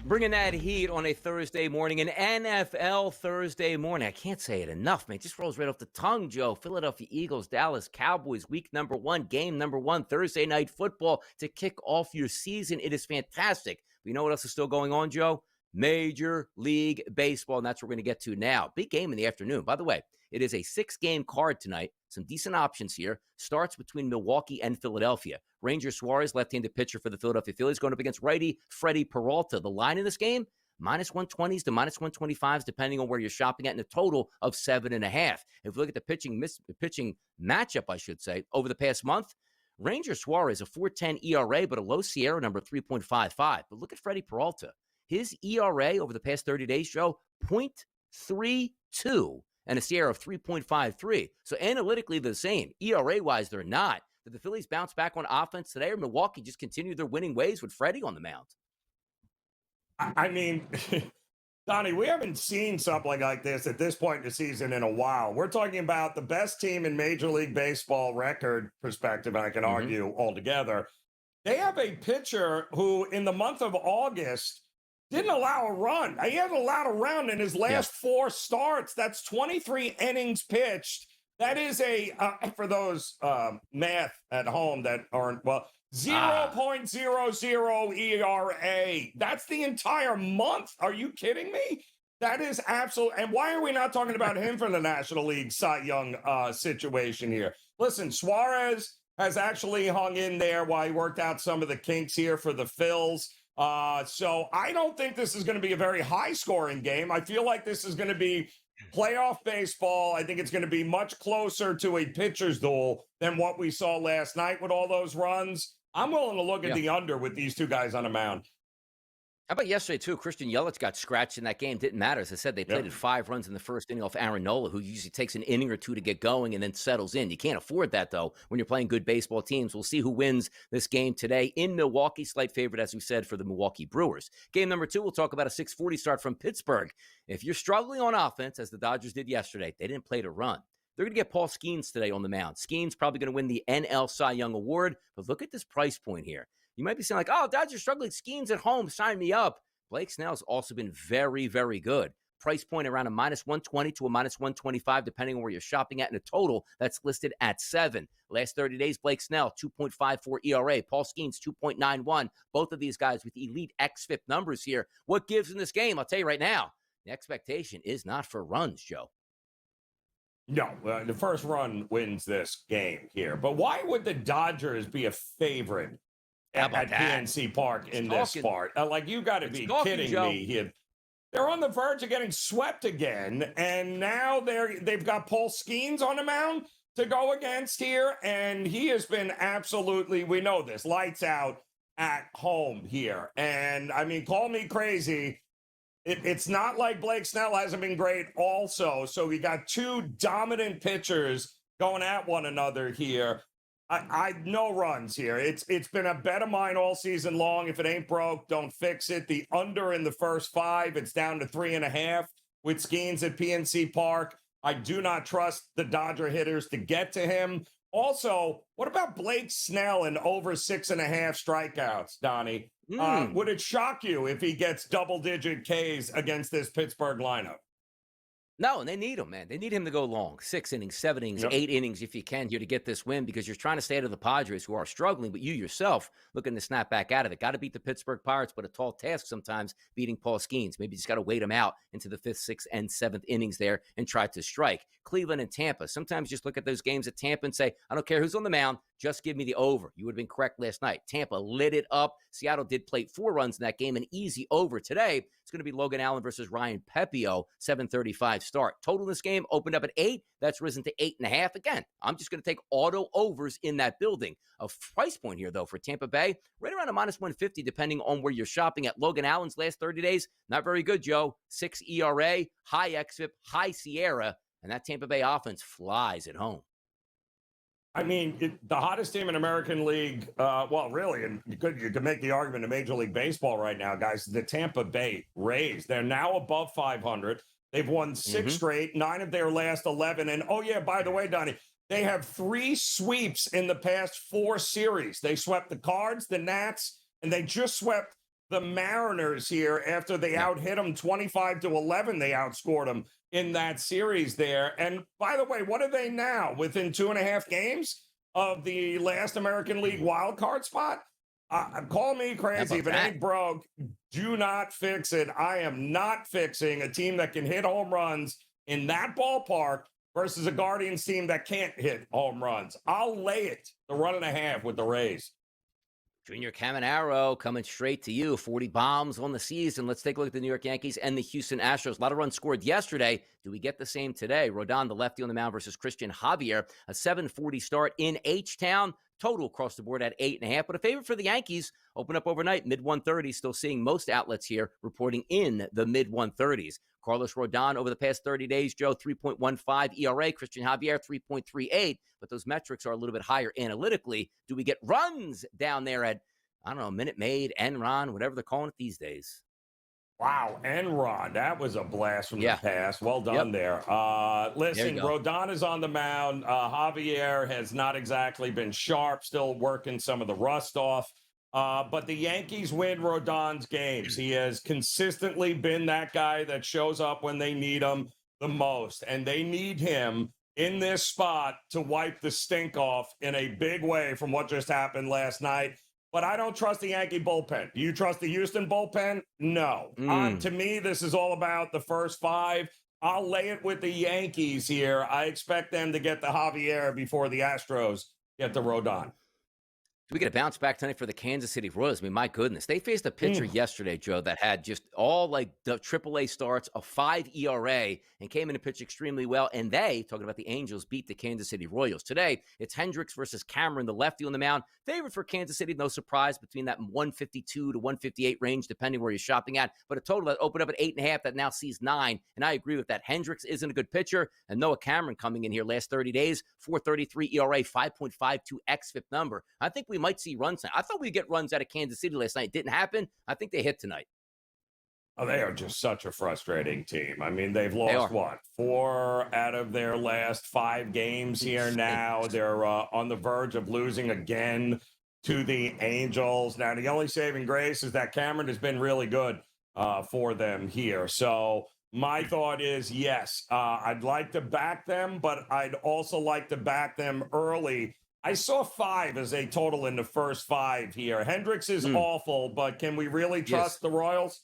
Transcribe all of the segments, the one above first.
Bringing that heat on a Thursday morning, an NFL Thursday morning. I can't say it enough, man. It just rolls right off the tongue, Joe. Philadelphia Eagles, Dallas Cowboys, week number one, game number one, Thursday night football to kick off your season. It is fantastic. But you know what else is still going on, Joe? Major League Baseball, and that's what we're going to get to now. Big game in the afternoon. By the way, it is a 6-game card tonight. Some decent options here. Starts between Milwaukee and Philadelphia. Ranger Suarez, left-handed pitcher for the Philadelphia Phillies, going up against righty Freddie Peralta. The line in this game, minus 120s to minus 125s, depending on where you're shopping at, in a total of 7.5. If we look at the pitching matchup, I should say, over the past month, Ranger Suarez, a 4.10 ERA, but a low Sierra number, 3.55. But look at Freddie Peralta. His ERA over the past 30 days, Joe, 0.32 and a Sierra of 3.53. So analytically, they're the same. ERA-wise, they're not. Did the Phillies bounce back on offense today, or Milwaukee just continue their winning ways with Freddie on the mound? I mean, Donnie, we haven't seen something like this at this point in the season in a while. We're talking about the best team in Major League Baseball record perspective, and I can argue altogether. They have a pitcher who, in the month of August, didn't allow a run. He hasn't allowed a run in his last 4 starts. That's 23 innings pitched. That is for those math at home that aren't, 0.00 ERA. That's the entire month. Are you kidding me? That is absolute. And why are we not talking about him for the National League Cy Young situation here? Listen, Suarez has actually hung in there while he worked out some of the kinks here for the Phils. So I don't think this is going to be a very high-scoring game. I feel like this is going to be playoff baseball. I think it's going to be much closer to a pitcher's duel than what we saw last night with all those runs. I'm willing to look at the under with these two guys on the mound. How about yesterday, too? Christian Yelich got scratched in that game. Didn't matter. As I said, they played at 5 runs in the first inning off Aaron Nola, who usually takes an inning or two to get going and then settles in. You can't afford that, though, when you're playing good baseball teams. We'll see who wins this game today in Milwaukee. Slight favorite, as we said, for the Milwaukee Brewers. Game number 2, we'll talk about a 6:40 start from Pittsburgh. If you're struggling on offense, as the Dodgers did yesterday, they didn't play to run. They're going to get Paul Skeens today on the mound. Skeens probably going to win the NL Cy Young Award, but look at this price point here. You might be saying like, oh, Dodgers struggling. Skeens at home. Sign me up. Blake Snell's also been very, very good. Price point around a minus 120 to a minus 125, depending on where you're shopping at, in a total that's listed at 7. Last 30 days, Blake Snell, 2.54 ERA. Paul Skeens, 2.91. Both of these guys with elite xFIP numbers here. What gives in this game? I'll tell you right now, the expectation is not for runs, Joe. No, the first run wins this game here. But why would the Dodgers be a favorite at PNC Park in this part? Like, you got to be kidding me here. They're on the verge of getting swept again, and now they've got Paul Skeens on the mound to go against here, and he has been absolutely, we know this, lights out at home here. And, I mean, call me crazy. It's not like Blake Snell hasn't been great also, so we got 2 dominant pitchers going at one another here. I no runs here. It's been a bet of mine all season long. If it ain't broke, don't fix it. The under in the first 5, it's down to 3.5 with Skeens at PNC Park. I do not trust the Dodger hitters to get to him. Also, what about Blake Snell and over 6.5 strikeouts, Donnie? Would it shock you if he gets double-digit Ks against this Pittsburgh lineup? No, and they need him, man. They need him to go long. 6 innings, 7 innings, 8 innings if you can here to get this win, because you're trying to stay out of the Padres, who are struggling, but you yourself looking to snap back out of it. Got to beat the Pittsburgh Pirates, but a tall task sometimes beating Paul Skeens. Maybe you just got to wait him out into the 5th, 6th, and 7th innings there and try to strike. Cleveland and Tampa. Sometimes just look at those games at Tampa and say, I don't care who's on the mound, just give me the over. You would have been correct last night. Tampa lit it up. Seattle did plate 4 runs in that game, an easy over. Today, it's going to be Logan Allen versus Ryan Pepio, 7:35 start. Total in this game opened up at 8. That's risen to 8.5. Again, I'm just going to take auto overs in that building. A price point here, though, for Tampa Bay, right around a minus 150, depending on where you're shopping at. Logan Allen's last 30 days, not very good, Joe. 6 ERA, high xFIP, high Sierra, and that Tampa Bay offense flies at home. I mean, the hottest team in American League, really, and you could make the argument in Major League Baseball right now, guys, the Tampa Bay Rays. They're now above 500. They've won 6 straight, 9 of their last 11. And, oh, yeah, by the way, Donnie, they have 3 sweeps in the past 4 series. They swept the Cards, the Nats, and they just swept the Mariners here after they out-hit them 25-11. They outscored them in that series there. And by the way, what are they now? Within 2.5 games of the last American League wild card spot? Call me crazy. If it ain't broke, do not fix it. I am not fixing a team that can hit home runs in that ballpark versus a Guardians team that can't hit home runs. I'll lay it the 1.5 with the Rays. Junior Caminero coming straight to you. 40 bombs on the season. Let's take a look at the New York Yankees and the Houston Astros. A lot of runs scored yesterday. Do we get the same today? Rodon, the lefty on the mound versus Christian Javier. A 7:40 start in H-Town. Total across the board at 8.5. But a favorite for the Yankees. Open up overnight, mid-130s. Still seeing most outlets here reporting in the mid-130s. Carlos Rodon over the past 30 days, Joe, 3.15 ERA. Christian Javier, 3.38. But those metrics are a little bit higher analytically. Do we get runs down there at, I don't know, Minute Maid, Enron, whatever they're calling it these days? Wow, Enron, that was a blast from the past. Well done there. Listen, Rodon is on the mound. Javier has not exactly been sharp, still working some of the rust off. But the Yankees win Rodon's games. He has consistently been that guy that shows up when they need him the most. And they need him in this spot to wipe the stink off in a big way from what just happened last night. But I don't trust the Yankee bullpen. Do you trust the Houston bullpen? No. To me, this is all about the first 5. I'll lay it with the Yankees here. I expect them to get the Javier before the Astros get the Rodon. Do we get a bounce back tonight for the Kansas City Royals? I mean, my goodness. They faced a pitcher yesterday, Joe, that had just all like the AAA starts, a 5 ERA, and came in to pitch extremely well. And they, talking about the Angels, beat the Kansas City Royals. Today, it's Hendricks versus Cameron, the lefty on the mound. Favorite for Kansas City, no surprise, between that 152 to 158 range, depending where you're shopping at. But a total that opened up at 8.5 that now sees 9. And I agree with that. Hendricks isn't a good pitcher. And Noah Cameron coming in here last 30 days, 4.33 ERA, 5.52 xFIP number. I think we might see runs tonight. I thought we'd get runs out of Kansas City last night. It didn't happen. I think they hit tonight. Oh, they are just such a frustrating team. I mean, they've lost, 4 out of their last 5 games here now. They're on the verge of losing again to the Angels. Now, the only saving grace is that Cameron has been really good for them here. So my thought is, yes, I'd like to back them, but I'd also like to back them early. I saw 5 as a total in the first 5 here. Hendricks is awful, but can we really trust the Royals?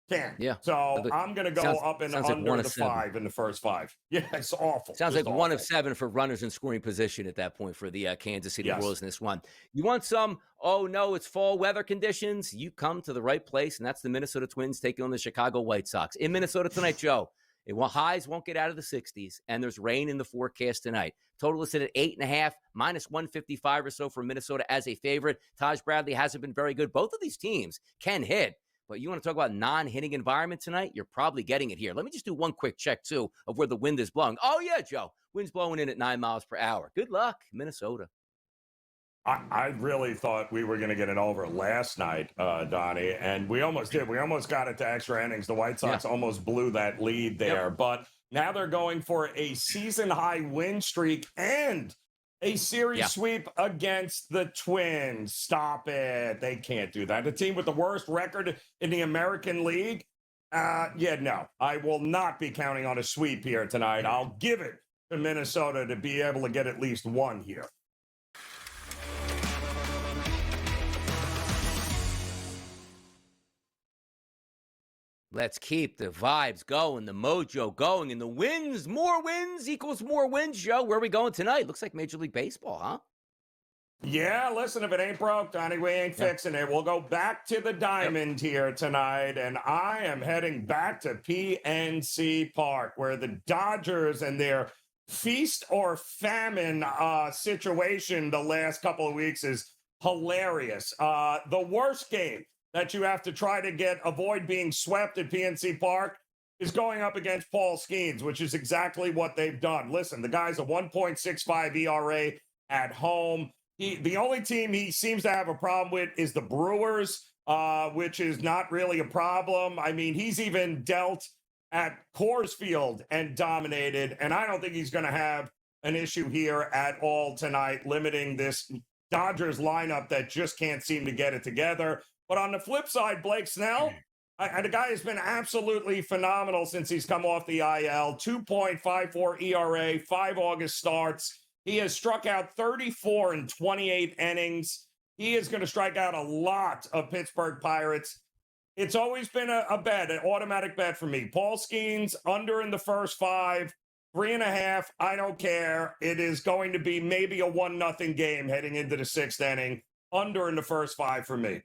Can. Yeah. So I'm going to go up and under the 5 in the first 5. Yeah, it's awful. Sounds like awful. 1 of 7 for runners in scoring position at that point for the Kansas City Royals in this one. You want some, oh no, it's fall weather conditions? You come to the right place, and that's the Minnesota Twins taking on the Chicago White Sox. In Minnesota tonight, Joe, highs won't get out of the 60s, and there's rain in the forecast tonight. Total listed at 8.5, minus 155 or so for Minnesota as a favorite. Taj Bradley hasn't been very good. Both of these teams can hit. But you want to talk about non-hitting environment tonight? You're probably getting it here. Let me just do one quick check, too, of where the wind is blowing. Oh, yeah, Joe. Wind's blowing in at 9 miles per hour. Good luck, Minnesota. I really thought we were going to get it over last night, Donnie, and we almost did. We almost got it to extra innings. The White Sox almost blew that lead there. But now they're going for a season-high win streak and a series sweep against the Twins. Stop it. They can't do that. The team with the worst record in the American League? No. I will not be counting on a sweep here tonight. I'll give it to Minnesota to be able to get at least 1 here. Let's keep the vibes going, the mojo going, and the wins. More wins equals more wins, Joe. Where are we going tonight? Looks like Major League Baseball, huh? Yeah, listen, if it ain't broke, Donnie, we ain't fixing it. We'll go back to the Diamond here tonight, and I am heading back to PNC Park, where the Dodgers and their feast or famine situation the last couple of weeks is hilarious. The worst game that you have to try to avoid being swept at PNC Park is going up against Paul Skeens, which is exactly what they've done. Listen, the guy's a 1.65 ERA at home. The only team he seems to have a problem with is the Brewers, which is not really a problem. I mean, he's even dealt at Coors Field and dominated, and I don't think he's going to have an issue here at all tonight, limiting this Dodgers lineup that just can't seem to get it together. But on the flip side, Blake Snell, the guy has been absolutely phenomenal since he's come off the IL. 2.54 ERA, 5 August starts. He has struck out 34 in 28 innings. He is going to strike out a lot of Pittsburgh Pirates. It's always been a bet, an automatic bet for me. Paul Skeens, under in the first 5, 3.5. I don't care. It is going to be maybe a 1-0 game heading into the 6th inning. Under in the first 5 for me.